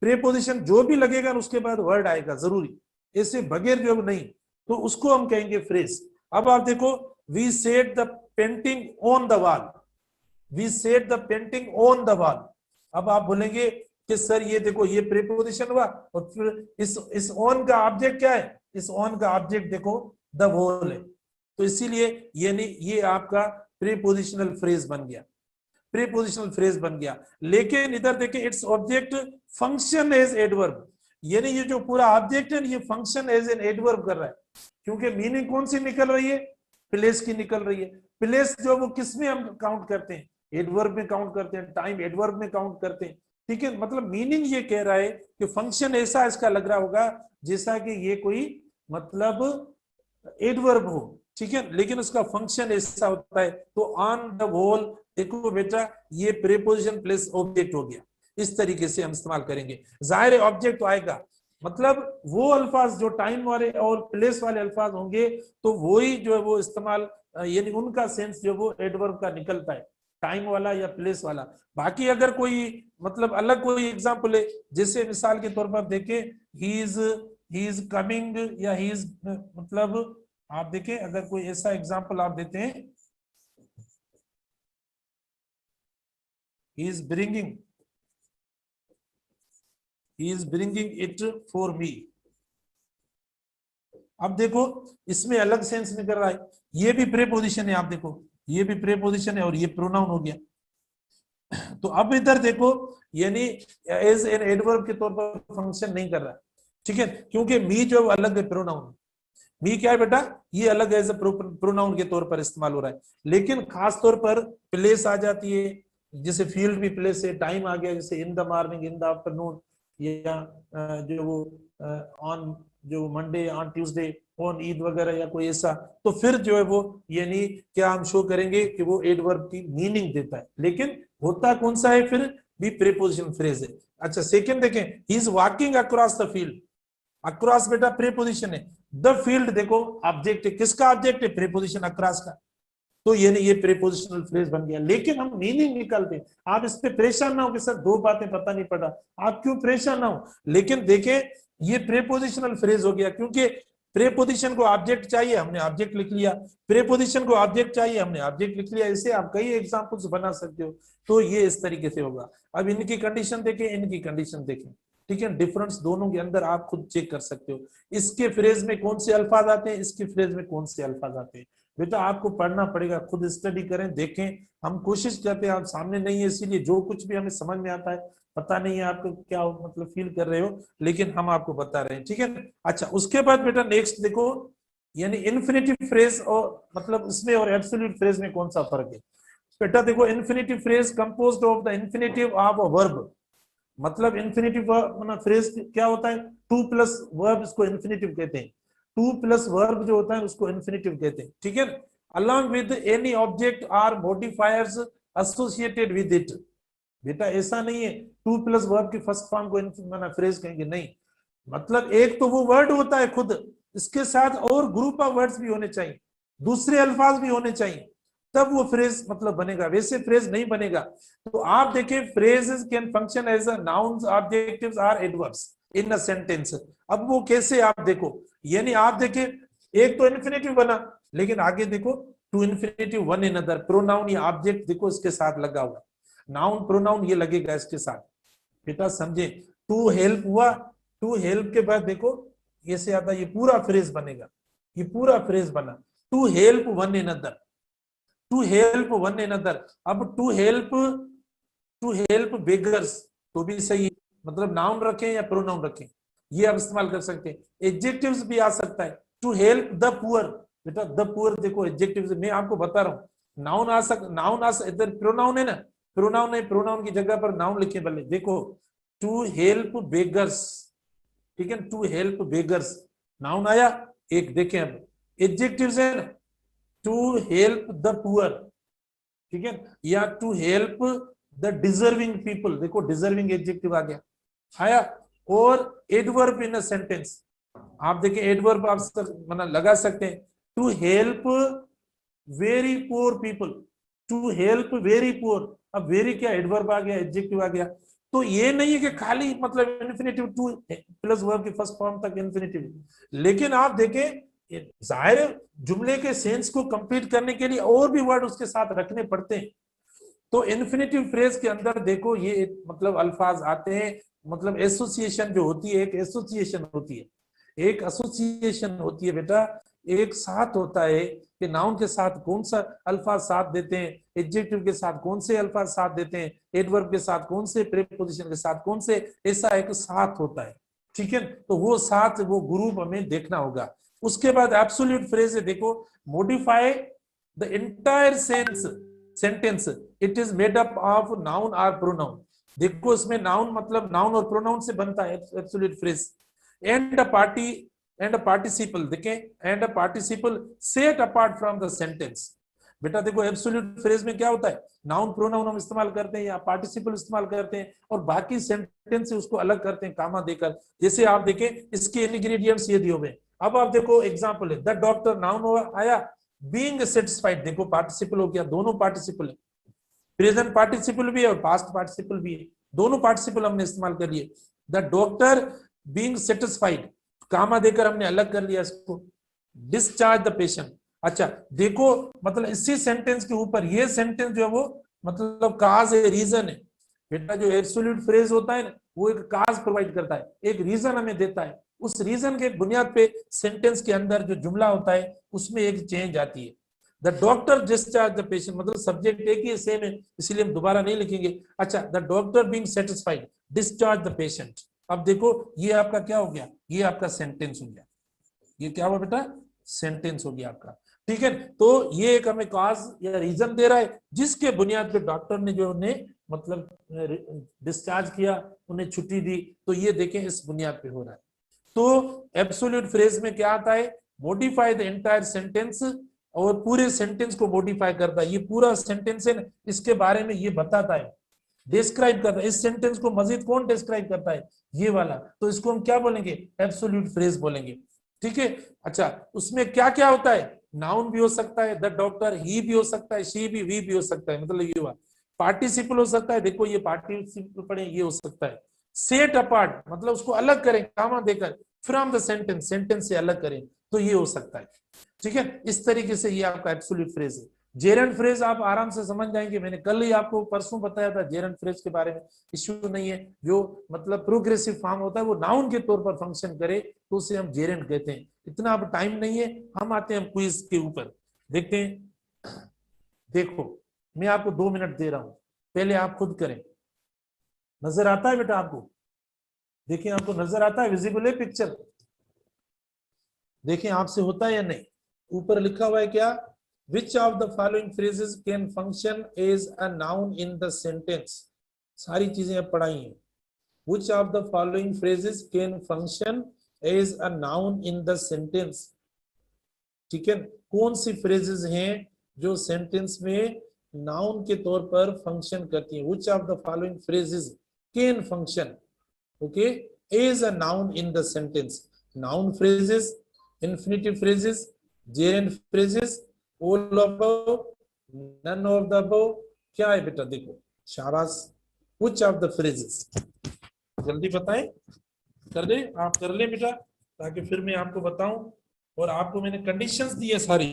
प्रीपोजिशन जो भी लगेगा उसके बाद वर्ड आएगा जरूरी, ऐसे बगैर जो नहीं, तो उसको हम कहेंगे फ्रेज। अब आप देखो, we set the painting on the wall, we set the painting on the wall, अब आप बोलेंगे कि सर ये देखो ये प्रीपोजिशन हुआ, और फिर इस ऑन का ऑब्जेक्ट क्या है, इस ऑन का ऑब्जेक्ट देखो द वॉल है, तो इसीलिए यानी ये आपका प्रीपोजिशनल फ्रेज बन गया, प्रीपोजिशनल फ्रेज बन गया। लेकिन इधर देखिए its object function as adverb, यानी ये जो पूरा ऑब्जेक्ट है ये फंक्शन एज एन एडवर्ब कर रहा है, क्योंकि मीनिंग कौन सी निकल रही है, प्लेस की निकल रही है। प्लेस जो वो किस में हम काउंट करते हैं, एडवर्ब में काउंट करते हैं, टाइम एडवर्ब में काउंट करते हैं। ठीक है, मतलब मीनिंग ये कह रहा है कि फंक्शन ऐसा इसका लग रहा होगा जैसा कि ये कोई मतलब एडवर्ब हो। ठीक है, लेकिन उसका फंक्शन ऐसा होता है। तो ऑन द होल देखो बेटा ये प्रीपोजिशन प्लस ऑब्जेक्ट हो गया, इस तरीके से हम इस्तेमाल करेंगे। जाहिर है ऑब्जेक्ट तो आएगा, मतलब वो अल्फाज जो टाइम वाले और प्लेस वाले अल्फाज होंगे तो वही जो है वो इस्तेमाल, यानी उनका सेंस जो वो एडवर्ब का निकलता है, टाइम वाला या प्लेस वाला। बाकी अगर कोई मतलब अलग कोई एग्जांपल है, जैसे मिसाल के तौर पर देखें ही इज कमिंग या ही इज, मतलब आप देखें अगर कोई ऐसा एग्जांपल आप देते हैं, he is bringing it for me. अब देखो इसमें अलग सेंस निकल रहा है, ये भी प्रीपोजिशन है, आप देखो ये भी प्रीपोजिशन है और ये प्रोनाउन हो गया। तो अब इधर देखो यानी एज एन एडवर्ब के तौर पर फंक्शन नहीं कर रहा, ठीक है, क्योंकि मी जो अलग है प्रोनाउन। मी क्या है बेटा, ये अलग एज प्रोनाउन के तौर पर इस्तेमाल हो रहा है। लेकिन खास तौर पर प्लेस आ जाती है, जैसे फील्ड भी प्लेस है, टाइम आ गया जैसे in the morning, in the afternoon, या जो वो ऑन जो Monday, on Tuesday, on Eid वगैरह या कोई ऐसा, तो फिर जो है वो यानी क्या हम शो करेंगे कि वो एडवर्ब की मीनिंग देता है। लेकिन होता कौन सा है फिर भी प्रीपोजिशन फ्रेज है। अच्छा सेकंड देखें, he is walking across the field. Across बेटा प्रीपोजिशन है, द फील्ड देखो ऑब्जेक्ट है, किसका ऑब्जेक्ट है, प्रीपोजिशन अक्रॉस का। तो ये प्रीपोजिशनल फ्रेज बन गया। लेकिन हम मीनिंग निकालते हैं, आप इस पे परेशान ना हो कि सर दो बातें पता नहीं पड़ा, आप क्यों परेशान ना हो। लेकिन देखें ये प्रीपोजिशनल फ्रेज हो गया, क्योंकि प्रीपोजिशन को ऑब्जेक्ट चाहिए, हमने ऑब्जेक्ट लिख लिया, प्रीपोजिशन को ऑब्जेक्ट चाहिए, हमने ऑब्जेक्ट लिख लिया। ऐसे आप कई एग्जांपल्स बना सकते हो। तो ये इस तरीके से होगा। अब इनकी कंडीशन देखें, इनकी कंडीशन देखें, ठीक है, डिफरेंस दोनों के अंदर आप खुद चेक कर सकते हो। इसके फ्रेज में कौन से अल्फाज आते हैं, इसके फ्रेज में कौन से अल्फाज आते हैं। बेटा आपको पढ़ना पड़ेगा, खुद स्टडी करें, देखें। हम कोशिश करते हैं, आप सामने नहीं है इसीलिए जो कुछ भी हमें समझ में आता है, पता नहीं है आपको क्या मतलब फील कर रहे हो, लेकिन हम आपको बता रहे हैं, ठीक है। अच्छा उसके बाद बेटा नेक्स्ट देखो, यानी इन्फिनेटिव फ्रेज और मतलब इसमें और एब्सोल्यूट फ्रेज में कौन सा फर्क है। बेटा देखो infinitive phrase composed of the infinitive of a verb. मतलब इन्फिनेटिव फ्रेज क्या होता है, टू प्लस वर्ब, इसको इन्फिनेटिव कहते हैं। टू प्लस वर्ब जो होता है उसको इन्फिनेटिव कहते हैं, ठीक है। Along with any object or modifiers associated with it. बेटा ऐसा नहीं है टू प्लस वर्ब की फर्स्ट फॉर्म को फ्रेज कहेंगे, नहीं। मतलब एक तो वो वर्ड होता है खुद, इसके साथ और ग्रुप ऑफ वर्ड्स भी होने चाहिए, दूसरे अल्फाज भी होने चाहिए, तब वो फ्रेज मतलब बनेगा, वैसे फ्रेज नहीं बनेगा। तो आप देखें phrases can function as a nouns, objectives or adverbs in a sentence. अब वो कैसे आप देखो, यानी आप देखें एक तो इन्फिनेटिव बना, लेकिन आगे देखो to infinitive one in other, pronoun या ऑब्जेक्ट देखो इसके साथ लगा हुआ, नाउन प्रोनाउन ये लगेगा इसके साथ। बेटा समझे, टू हेल्प हुआ, टू हेल्प के बाद देखो ऐसे आता, ये पूरा फ्रेज बनेगा, ये पूरा फ्रेज बना, to help one in other, to help one another. अब टू हेल्प बेगर्स तो भी सही, मतलब नाउन रखें या प्रोनाउन रखें, ये आप इस्तेमाल कर सकते हैं। एडजेक्टिव्स भी आ सकता है, टू हेल्प द पुअर। बेटा द पुअर देखो एडजेक्टिव्स, मैं आपको बता रहा हूं, नाउन आ सकता, इधर प्रोनाउन है ना, प्रोनाउन है, प्रोनाउन की जगह पर नाउन लिखे भले। देखो टू हेल्प बेगर्स, ठीक है, टू हेल्प बेगर्स नाउन आया एक, देखें अब एडजेक्टिव्स है ना, टू हेल्प द पुअर, ठीक है, या to help the deserving people, देखो डिजर्विंग एडजेक्टिव आ गया आया। और एडवर्ब इन अ सेंटेंस, आप देखें एडवर्ब आप मतलब लगा सकते हैं, to help very poor people, to help very poor. अब वेरी क्या एडवर्ब आ गया, एडजेक्टिव आ गया। तो ये नहीं है कि खाली मतलब इन्फिनेटिव टू प्लस वर्ब की फर्स्ट फॉर्म तक इन्फिनेटिव, लेकिन आप देखें जाहिर जुमले के सेंस को कंप्लीट करने के लिए और भी वर्ड उसके साथ रखने पड़ते हैं। तो इन्फिनेटिव फ्रेज के अंदर देखो ये मतलब अल्फाज आते हैं, मतलब एसोसिएशन जो होती है, एक एसोसिएशन होती है, एक एसोसिएशन होती है बेटा, एक साथ होता है कि नाउन के साथ कौन सा अल्फाज साथ देते हैं, एडजेक्टिव के साथ कौन से अल्फाज साथ देते हैं, एडवर्ब के साथ कौन से, प्रीपोजिशन के साथ कौन से, ऐसा एक साथ होता है, ठीक है, तो वो साथ वो ग्रुप हमें देखना होगा। उसके बाद एब्सोल्यूट फ्रेज है, देखो modify the entire sentence, it is made up of noun और प्रोनाउन। देखो इसमें नाउन मतलब नाउन और प्रोनाउन से बनता है absolute phrase. And a participle, देखें and a participle set apart from the sentence. बेटा देखो एब्सोल्यूट फ्रेज में क्या होता है, नाउन प्रोनाउन हम इस्तेमाल करते हैं या पार्टिसिपल इस्तेमाल करते हैं और बाकी सेंटेंस से उसको अलग करते हैं कामा देकर। जैसे आप देखें इसके इंग्रेडिएंट्स ये दिए हुए हैं। अब आप देखो एग्जांपल है, द डॉक्टर नाउन आया, बीइंग सेटिस्फाइड, देखो पार्टिसिपल हो गया, दोनों पार्टिसिपल है, प्रेजेंट पार्टिसिपल भी है और पास्ट पार्टिसिपल भी है, दोनों पार्टिसिपल हमने इस्तेमाल कर लिए। द डॉक्टर बीइंग सेटिस्फाइड, कामा देकर हमने अलग कर लिया इसको। डिस्चार्ज द पेशेंट, अच्छा देखो मतलब इसी सेंटेंस के ऊपर ये सेंटेंस जो है वो मतलब काज है, रीजन है। बेटा जो एब्सोल्यूट फ्रेज होता है ना, वो एक काज प्रोवाइड करता है, एक रीजन हमें देता है, उस रीजन के बुनियाद पे सेंटेंस के अंदर जो जुमला होता है उसमें एक चेंज आती है। The doctor discharge the patient, मतलब सब्जेक्ट एक ही सेम है इसलिए हम दोबारा नहीं लिखेंगे। अच्छा the doctor being satisfied discharge the patient. अब देखो ये आपका क्या हो गया, ये आपका सेंटेंस हो गया, ये क्या हुआ बेटा, सेंटेंस हो गया आपका। ठीक है, तो ये एक हमें कॉज या रीजन दे रहा है जिसके बुनियाद पे डॉक्टर ने जो उन्हें मतलब डिस्चार्ज किया, उन्हें छुट्टी दी, तो ये देखें इस बुनियाद पे हो रहा है। तो एब्सोल्यूट फ्रेज में क्या आता है, मॉडिफाई द एंटायर सेंटेंस, और पूरे सेंटेंस को मॉडिफाई करता है। ये पूरा सेंटेंस है ना, इसके बारे में ये बताता है, डिस्क्राइब करता है। इस सेंटेंस को मजीद कौन डिस्क्राइब करता है, ये वाला, तो इसको हम क्या बोलेंगे, एब्सोल्यूट फ्रेज बोलेंगे। ठीक है, अच्छा उसमें क्या क्या होता है, नाउन भी हो सकता है, द डॉक्टर, ही भी हो सकता है, शी भी, वी भी हो सकता है, मतलब ये हुआ। पार्टिसिपल हो सकता है, देखो ये पार्टिसिपल पढ़े, ये हो सकता है। सेट अपार्ट मतलब उसको अलग करें कामा देकर, फ्रॉम द सेंटेंस, सेंटेंस से अलग करें, तो ये हो सकता है। ठीक है, इस तरीके से ये आपका एब्सोल्यूट फ्रेज है। जेरेंट फ्रेज आप आराम से समझ जाएंगे, मैंने कल ही आपको परसों बताया था जेरेंट फ्रेज के बारे में, इश्यू नहीं है। जो मतलब प्रोग्रेसिव फॉर्म होता है वो नाउन के तौर पर फंक्शन करे तो उसे हम जेरेंट कहते हैं। इतना अब टाइम नहीं है, हम आते हैं क्विज के ऊपर, देखते हैं। देखो मैं आपको 2 मिनट दे रहा हूं, पहले आप खुद करें। नजर आता है बेटा आपको, देखिए आपको नजर आता है, विजिबल है पिक्चर, देखिए आपसे होता है या नहीं। ऊपर लिखा हुआ है क्या, which of the following phrases can function as a noun in the sentence, सारी चीजें अब पढ़ाई हैं। which of the following phrases can function as a noun in the sentence, ठीक है, कौन सी फ्रेजेस हैं जो सेंटेंस में नाउन के तौर पर फंक्शन करती हैं। which of the following phrases can function, okay, as a noun in the sentence, noun phrases, infinitive phrases, gerund phrases, all of the above, none of the above, क्या है बेटा, देखो शाबाश। which of the phrases, जल्दी बताएं, कर दे, आप कर ले बेटा, ताकि फिर मैं आपको बताऊं, और आपको मैंने कंडीशंस दी है सारी।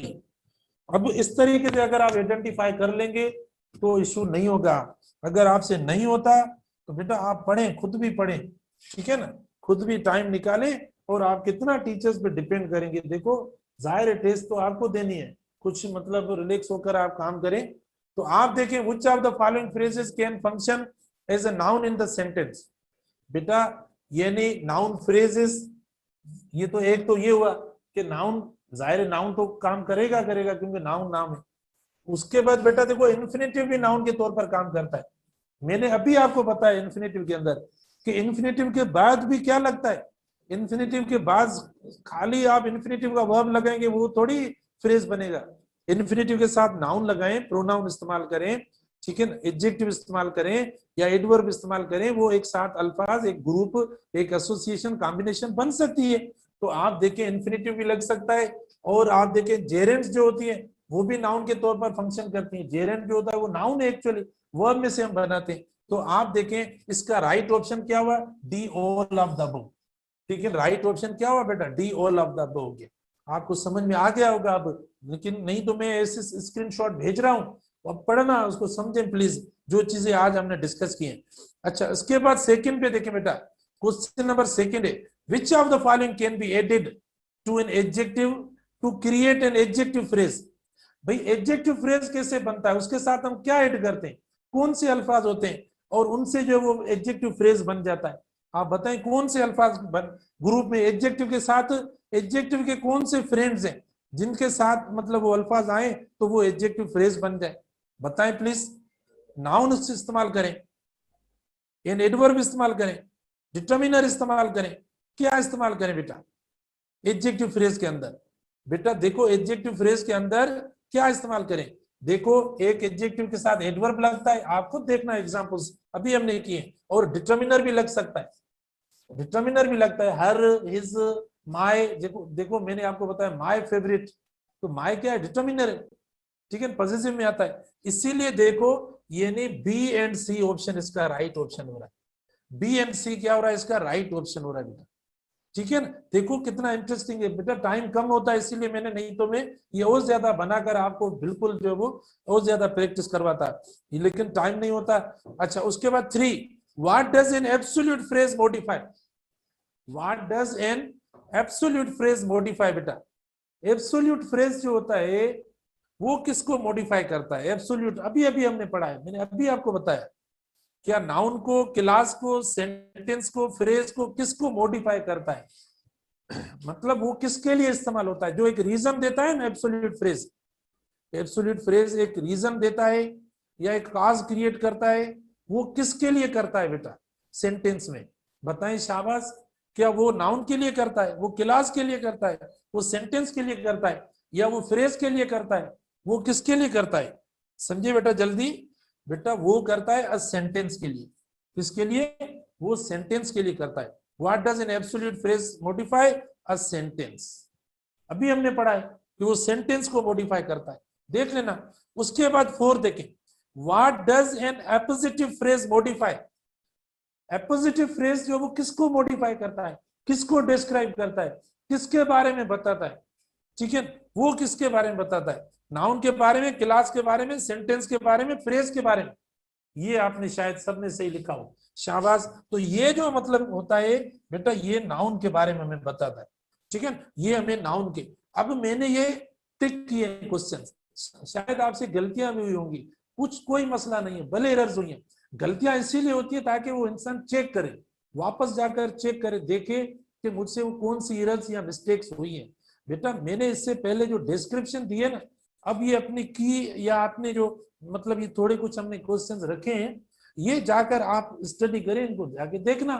अब इस तरीके से अगर आप आइडेंटिफाई कर लेंगे तो इशू नहीं होगा। अगर आपसे नहीं होता तो बेटा आप पढ़ें, खुद भी पढ़ें, ठीक है ना, खुद भी टाइम निकालें। और आप कितना टीचर्स पे डिपेंड करेंगे, देखो जाहिर है टेस्ट तो आपको देनी है, कुछ मतलब रिलैक्स होकर आप काम करें। तो आप देखें which of the following phrases can function as a noun in the sentence, बेटा यानी नाउन फ्रेजेस, ये तो एक तो ये हुआ कि नाउन, जाहिर नाउन तो काम करेगा क्योंकि नाउन नाम है। उसके बाद बेटा देखो इन्फिनेटिव भी नाउन के तौर पर काम करता है। मैंने अभी आपको बताया इन्फिनेटिव के अंदर कि इन्फिनेटिव के बाद भी क्या लगता है, इन्फिनेटिव के बाद खाली आप इन्फिनेटिव का वर्ब लगाएंगे वो थोड़ी फ्रेज बनेगा। इन्फिनेटिव के साथ नाउन लगाएं, प्रोनाउन इस्तेमाल करें, ठीक है, एडजेक्टिव इस्तेमाल करें या एडवर्ब इस्तेमाल करें, वो एक साथ अल्फाज, एक ग्रुप, एक एसोसिएशन, कॉम्बिनेशन बन सकती है। तो आप देखें इन्फिनेटिव भी लग सकता है, और आप देखें जेरेंट्स जो होती है वो भी नाउन के तौर पर फंक्शन करती है। जेरेंट जो होता है वो नाउन है एक्चुअली, वर्ब में से हम बनाते हैं। तो आप देखें इसका राइट ऑप्शन क्या हुआ, D all of the above, ठीक है, राइट ऑप्शन क्या हुआ बेटा, D all of the above हो गया। आपको समझ में आ गया होगा अब, लेकिन नहीं तो मैं ऐसे स्क्रीनशॉट भेज रहा हूं, अब पढ़ना उसको समझें प्लीज, जो चीजें आज हमने डिस्कस की हैं। अच्छा इसके बाद सेकंड पे देखें बेटा, क्वेश्चन नंबर सेकंड है, which of the following can be added to an adjective to create an adjective phrase। भाई एडजेक्टिव फ्रेज कैसे बनता है, उसके साथ हम क्या ऐड करते हैं, कौन से अल्फाज होते हैं और उनसे जो वो एडजेक्टिव फ्रेज बन जाता है। आप बताएं कौन से अल्फाज ग्रुप में एडजेक्टिव के साथ, एडजेक्टिव के कौन से फ्रेंड्स हैं जिनके साथ मतलब वो अल्फाज आए तो वो एडजेक्टिव फ्रेज बन जाए, बताएं प्लीज। नाउन इस्तेमाल करें, एन एडवर्ब इस्तेमाल करें, डिटर्मिनर इस्तेमाल करें, क्या इस्तेमाल करें बेटा एडजेक्टिव फ्रेज के अंदर? बेटा देखो एडजेक्टिव फ्रेज के अंदर क्या इस्तेमाल करें, देखो एक एडजेक्टिव के साथ एडवर्ब लगता है, आप खुद देखना एग्जांपल्स अभी हमने किए, और डिटर्मिनर भी लग सकता है, डिटर्मिनर भी लगता है, हर, हिज, माय। देखो देखो मैंने आपको बताया माय फेवरेट, तो माय क्या है, डिटर्मिनर है, ठीक है, पॉजिटिव में आता है। इसीलिए देखो यानी बी एंड सी ऑप्शन इसका राइट ऑप्शन हो रहा है, बी एंड सी क्या हो रहा है, इसका राइट ऑप्शन हो रहा है बेटा, ठीक है ना। देखो कितना इंटरेस्टिंग है बेटा, टाइम कम होता है इसीलिए मैंने, नहीं तो मैं ये और ज्यादा बनाकर आपको बिल्कुल जो वो और ज्यादा प्रैक्टिस करवाता, लेकिन टाइम नहीं होता। अच्छा उसके बाद 3, what does an absolute phrase modify, what does an absolute phrase modify बेटा, एब्सोल्यूट फ्रेज जो होता है वो किसको मॉडिफाई करता है, एब्सोल्यूट अभी अभी हमने पढ़ा है, मैंने अभी आपको बताया, क्या नाउन को, क्लास को, सेंटेंस को, फ्रेज को किसको मॉडिफाई करता है, मतलब वो किसके लिए इस्तेमाल होता है, जो एक रीजन देता है ना एब्सोल्यूट फ्रेज, एब्सोल्यूट फ्रेज एक रीजन देता है या एक काज क्रिएट करता है, वो किसके लिए करता है बेटा सेंटेंस में, बताएं शाबाश। क्या वो नाउन के लिए करता है, वो क्लास के लिए करता है, वो सेंटेंस के लिए करता है, या वो फ्रेज के लिए करता है, वो किसके लिए करता है, समझे बेटा जल्दी। बेटा वो करता है सेंटेंस के लिए, किसके लिए, वो सेंटेंस के लिए करता है। What does an absolute phrase modify, a sentence, अभी हमने पढ़ा है कि वो सेंटेंस को मॉडिफाई करता है, देख लेना। उसके बाद 4 देखें, what does an appositive phrase modify, appositive phrase जो वो किसको मॉडिफाई करता है, किसको डिस्क्राइब करता है, किसके बारे में बताता है, ठीक है, वो किसके बारे में बताता है, नाउन के बारे में, क्लास के बारे में, सेंटेंस के बारे में, फ्रेज के बारे में। ये आपने शायद सबने सही लिखा हो, शाबाश। तो ये जो मतलब होता है बेटा, ये नाउन के बारे में हमें बताता है, ठीक है, ये हमें नाउन के। अब मैंने ये टिक किए क्वेश्चन, शायद आपसे गलतियां भी हुई होंगी, कुछ कोई मसला नहीं है, भले एरर्स हुई है, गलतियां इसीलिए होती है ताकि वो इंसान चेक करे, वापस जाकर चेक करे, देखे कि मुझसे वो कौन सी एरर्स या मिस्टेक्स हुई है। बेटा मैंने इससे पहले जो डिस्क्रिप्शन दिए ना, अब ये अपनी की या आपने जो मतलब ये थोड़े कुछ हमने क्वेश्चंस रखे हैं, ये जाकर आप स्टडी करें, इनको जाके देखना,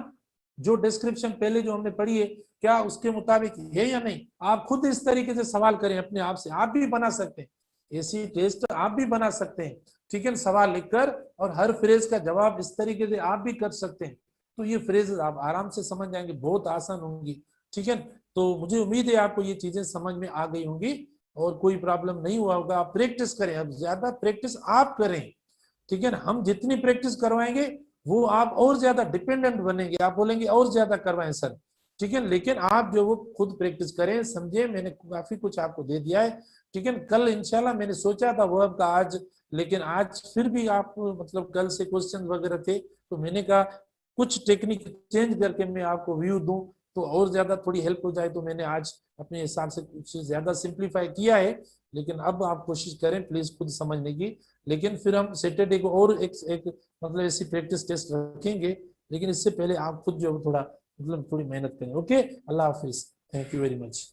जो डिस्क्रिप्शन पहले जो हमने पढ़ी है क्या उसके मुताबिक है या नहीं। आप खुद इस तरीके से सवाल करें अपने आप से, आप भी बना सकते हैं ऐसी टेस्ट, आप भी बना सकते हैं, ठीक है, सवाल लिखकर, और हर फ्रेज का जवाब इस तरीके से आप भी कर सकते हैं, तो ये फ्रेज आप आराम से समझ जाएंगे, बहुत आसान होंगी, ठीक है। तो मुझे उम्मीद है आपको ये चीजें समझ में आ गई होंगी और कोई प्रॉब्लम नहीं हुआ होगा। आप प्रैक्टिस करें, अब ज्यादा प्रैक्टिस आप करें, ठीक है ना, हम जितनी प्रैक्टिस करवाएंगे वो आप और ज्यादा डिपेंडेंट बनेंगे, आप बोलेंगे और ज्यादा करवाएं सर, ठीक है, लेकिन आप जो वो खुद प्रैक्टिस करें, समझे, मैंने काफी कुछ आपको दे दिया है, ठीक है। कल इंशाल्लाह मैंने सोचा था वर्ब का आज, लेकिन आज फिर भी आप मतलब कल से क्वेश्चन वगैरह थे, तो मैंने कहा कुछ टेक्निक चेंज करके मैं आपको व्यू दूं तो और ज्यादा थोड़ी हेल्प हो जाए, तो मैंने आज अपने हिसाब से कुछ ज्यादा सिंप्लीफाई किया है, लेकिन अब आप कोशिश करें प्लीज खुद समझने की। लेकिन फिर हम सैटरडे को और एक मतलब ऐसी प्रैक्टिस टेस्ट रखेंगे, लेकिन इससे पहले आप खुद जो थोड़ा मतलब थोड़ी मेहनत करें। Okay, Allah Hafiz, thank you very much.